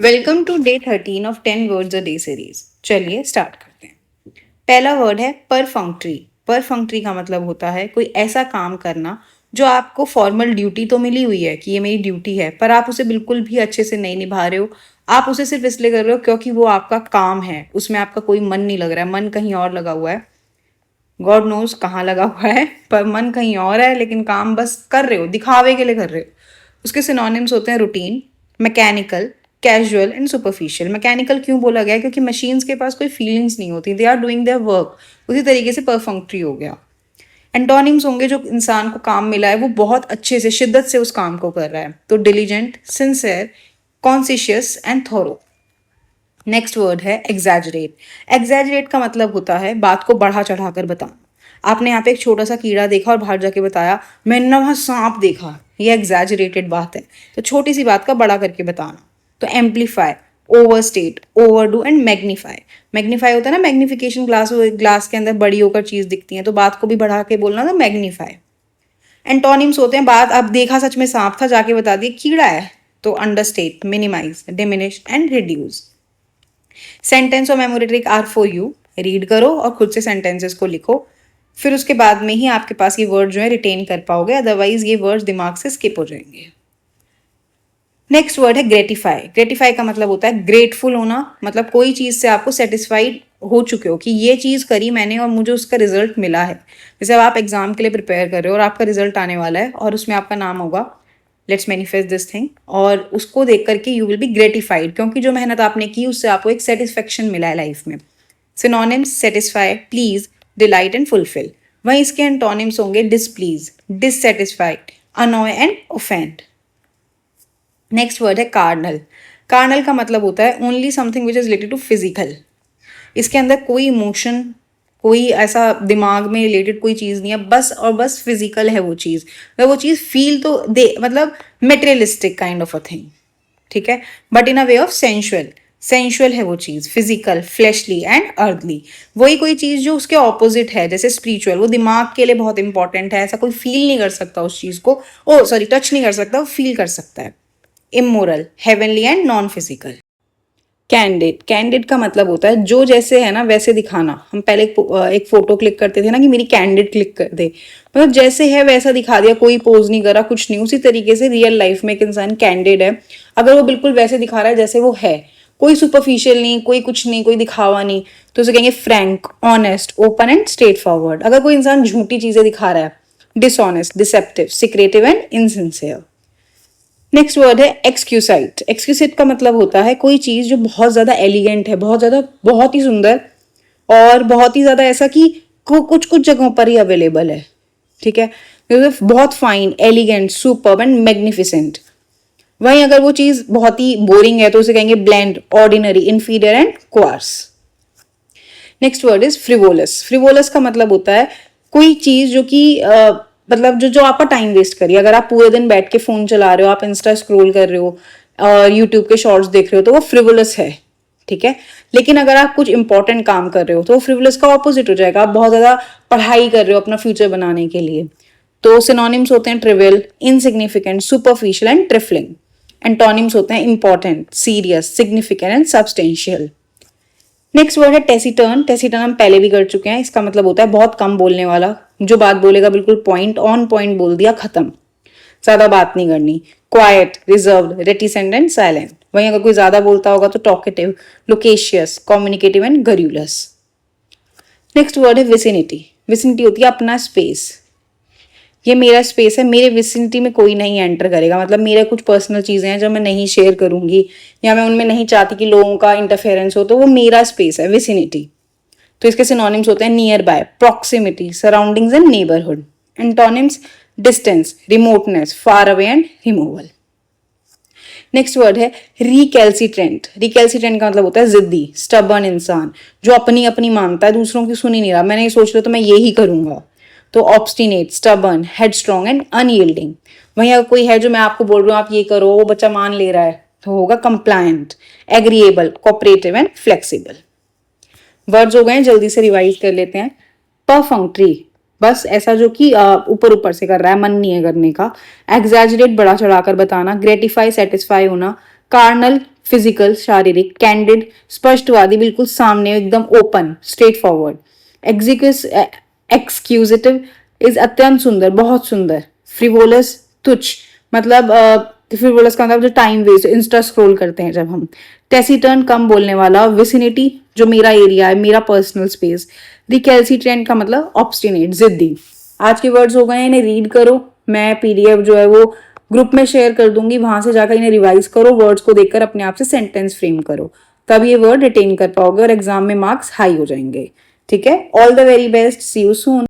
Welcome to day 13 of 10 words a day series. चलिए start करते हैं। पहला वर्ड है परफंक्ट्री। परफंक्ट्री का मतलब होता है कोई ऐसा काम करना जो आपको फॉर्मल ड्यूटी तो मिली हुई है कि ये मेरी ड्यूटी है, पर आप उसे बिल्कुल भी अच्छे से नहीं निभा रहे हो। आप उसे सिर्फ इसलिए कर रहे हो क्योंकि वो आपका काम है, उसमें आपका कोई मन नहीं लग रहा है, मन कहीं और लगा हुआ है। गॉड नोज कहाँ लगा हुआ है, पर मन कहीं और है, लेकिन काम बस कर रहे हो, दिखावे के लिए कर रहे हो। उसके सिनोनिम्स होते हैं routine, mechanical, casual and superficial. Mechanical क्यों बोला गया है? क्योंकि मशीन्स के पास कोई फीलिंग्स नहीं होती, they are doing their work. उसी तरीके से परफंक्ट्री हो गया। एंटोनिम्स होंगे जो इंसान को काम मिला है वो बहुत अच्छे से, शिद्दत से उस काम को कर रहा है। तो diligent, sincere, conscious and thorough. Next word है एग्जैजरेट। एग्जैजरेट का मतलब होता है बात को बढ़ा चढ़ाकर बताना। आपने यहाँ पे एक छोटा सा कीड़ा देखा और बाहर जाके बताया मैंने ना वहाँ सांप देखा, ये एग्जैजरेटेड बात है। तो छोटी सी बात का बड़ा करके बताना। तो amplify, overstate, overdo and magnify. Magnify होता है ना, मैग्निफिकेशन ग्लास, ग्लास के अंदर बड़ी होकर चीज दिखती है, तो बात को भी बढ़ा के बोलना तो मैग्नीफाई। एंटोनिम्स होते हैं बात आप देखा सच में सांप था, जाके बता दिए कीड़ा है। तो understate, minimize, diminish and reduce. Sentence और memory trick are for you. Read करो और खुद से सेंटेंसेस को लिखो, फिर उसके बाद में ही आपके पास ये वर्ड जो है रिटेन कर पाओगे, अदरवाइज ये वर्ड दिमाग से स्किप हो जाएंगे। नेक्स्ट वर्ड है ग्रेटिफाई। ग्रेटिफाई का मतलब होता है ग्रेटफुल होना, मतलब कोई चीज़ से आपको सेटिस्फाइड हो चुके हो कि ये चीज़ करी मैंने और मुझे उसका रिजल्ट मिला है। जैसे अब आप एग्जाम के लिए प्रिपेयर कर रहे हो और आपका रिजल्ट आने वाला है और उसमें आपका नाम होगा, लेट्स मैनिफेस्ट दिस थिंग, और उसको देख करके यू विल बी ग्रेटिफाइड क्योंकि जो मेहनत आपने की उससे आपको एक सेटिस्फेक्शन मिला है लाइफ में। Synonyms satisfy, please, delight and fulfil. वहीं इसके एंटोनिम्स होंगे displease, dissatisfied, annoy and offend. Next word है कार्नल। कार्नल का मतलब होता है only something which is related to physical. इसके अंदर कोई इमोशन, कोई ऐसा दिमाग में रिलेटेड कोई चीज़ नहीं है, बस और बस फिजिकल है वो चीज़। मतलब वो चीज़ फील तो दे, मतलब materialistic kind of a thing, ठीक है, but in a way of sensual. Sensual है वो चीज़, फिजिकल, फ्लैशली एंड अर्थली। वही कोई चीज़ जो उसके ऑपोजिट है, जैसे स्पिरिचुअल, वो दिमाग के लिए बहुत इंपॉर्टेंट है, ऐसा कोई फील नहीं कर सकता उस चीज़ को, ओ सॉरी टच नहीं कर सकता, वो फील कर सकता है। Immoral, heavenly and non physical. Candid, candid का मतलब होता है जो जैसे है ना वैसे दिखाना। हम पहले एक फोटो क्लिक करते थे ना कि मेरी कैंडिड क्लिक कर दे, मतलब जैसे है वैसा दिखा दिया, कोई पोज नहीं करा, कुछ नहीं। उसी तरीके से रियल लाइफ में एक इंसान कैंडिड है अगर वो बिल्कुल वैसे दिखा रहा है जैसे वो है, कोई सुपरफिशियल नहीं, कोई कुछ नहीं, कोई दिखावा नहीं, तो उसे कहेंगे Frank, honest, open and straight forward. अगर कोई इंसान झूठी चीजें दिखा रहा है, dishonest, deceptive, secretive and insincere. Next word है एक्सक्यूसाइट। एक्सक्यूसाइट का मतलब होता है कोई चीज जो बहुत ज्यादा एलिगेंट है, बहुत ज्यादा, बहुत ही सुंदर और बहुत ही ज्यादा ऐसा कि कुछ कुछ जगहों पर ही अवेलेबल है, ठीक है, बहुत fine, elegant, superb and magnificent. वहीं अगर वो चीज बहुत ही बोरिंग है तो उसे कहेंगे bland, ordinary, inferior and coarse. Next word is frivolous. Frivolous का मतलब होता है कोई चीज जो कि मतलब जो जो आपका टाइम वेस्ट करिए। अगर आप पूरे दिन बैठ के फोन चला रहे हो, आप इंस्टा स्क्रॉल कर रहे हो और यूट्यूब के शॉर्ट्स देख रहे हो, तो वो फ्रिवोलस है, ठीक है। लेकिन अगर आप कुछ इंपॉर्टेंट काम कर रहे हो तो वो फ्रिवोलस का ऑपोजिट हो जाएगा। आप बहुत ज्यादा पढ़ाई कर रहे हो अपना फ्यूचर बनाने के लिए, तो सिनोनिम्स होते हैं trivial, insignificant, superficial and trifling. Antonyms होते हैं important, serious, significant and substantial. Next word है टेसिटर्न। टेसिटर्न हम पहले भी कर चुके हैं। इसका मतलब होता है बहुत कम बोलने वाला, जो बात बोलेगा बिल्कुल पॉइंट ऑन पॉइंट बोल दिया, खत्म, ज्यादा बात नहीं करनी। Quiet, reserved, reticent and silent. वहीं अगर कोई ज्यादा बोलता होगा तो talkative, loquacious, communicative and garrulous. Next word है विसिनिटी। विसिनिटी होती है अपना स्पेस। ये मेरा स्पेस है, मेरे विसिनिटी में कोई नहीं एंटर करेगा, मतलब मेरे कुछ पर्सनल चीजें हैं जो मैं नहीं शेयर करूंगी या मैं उनमें नहीं चाहती कि लोगों का इंटरफेरेंस हो, तो वो मेरा स्पेस है, विसिनिटी। तो इसके सिनोनिम्स होते हैं near by, proximity, surroundings and neighbourhood. Antonyms distance, remoteness, far away and removal. Next word है रिकैल्सिट्रेंट। रिकैल्सिट्रेंट का मतलब होता है जिद्दी, स्टबर्न इंसान, जो अपनी अपनी मानता है, दूसरों की सुन ही नहीं रहा, मैंने ये सोच लिया तो मैं ये ही करूंगा। तो obstinate, stubborn, headstrong and unyielding. वहीं अगर कोई है जो मैं आपको बोल रहा हूँ आप ये करो, वो बच्चा मान ले रहा है, तो होगा compliant, agreeable, cooperative and flexible. Words हो गए, जल्दी से रिवाइज कर लेते हैं। परफंक्ट्री, बस ऐसा जो कि ऊपर ऊपर से कर रहा है, मन नहीं है करने का। एग्जैजरेट, बड़ा चढ़ाकर बताना। ग्रेटिफाई, सेटिस्फाई होना। कार्नल फिजिकल शारीरिक, कैंडिड स्पष्टवादी बिल्कुल सामने एकदम ओपन स्ट्रेट फॉरवर्ड, एग्जीक्यूस एक्सक्यूजिटिव इज अत्यंत सुंदर बहुत सुंदर, फ्रिवोलस तुच्छ मतलब फ्रिवोलस का मतलब जो टाइम वेस्ट इंस्टा स्क्रॉल करते हैं जब हम, टेसिटर्न कम बोलने वाला, विसिनिटी जो मेरा एरिया है मेरा पर्सनल स्पेस, रिकैल्सिट्रेंट का मतलब ऑब्स्टिनेट जिद्दी। आज के वर्ड्स हो गए हैं, इन्हें रीड करो, मैं पीडीएफ जो है वो ग्रुप में शेयर कर दूंगी, वहां से जाकर इन्हें रिवाइज करो, वर्ड्स को देखकर अपने आप से सेंटेंस फ्रेम करो, तब ये वर्ड रिटेन कर पाओगे और एग्जाम में मार्क्स हाई हो जाएंगे। ठीक है, all the very best, see you soon.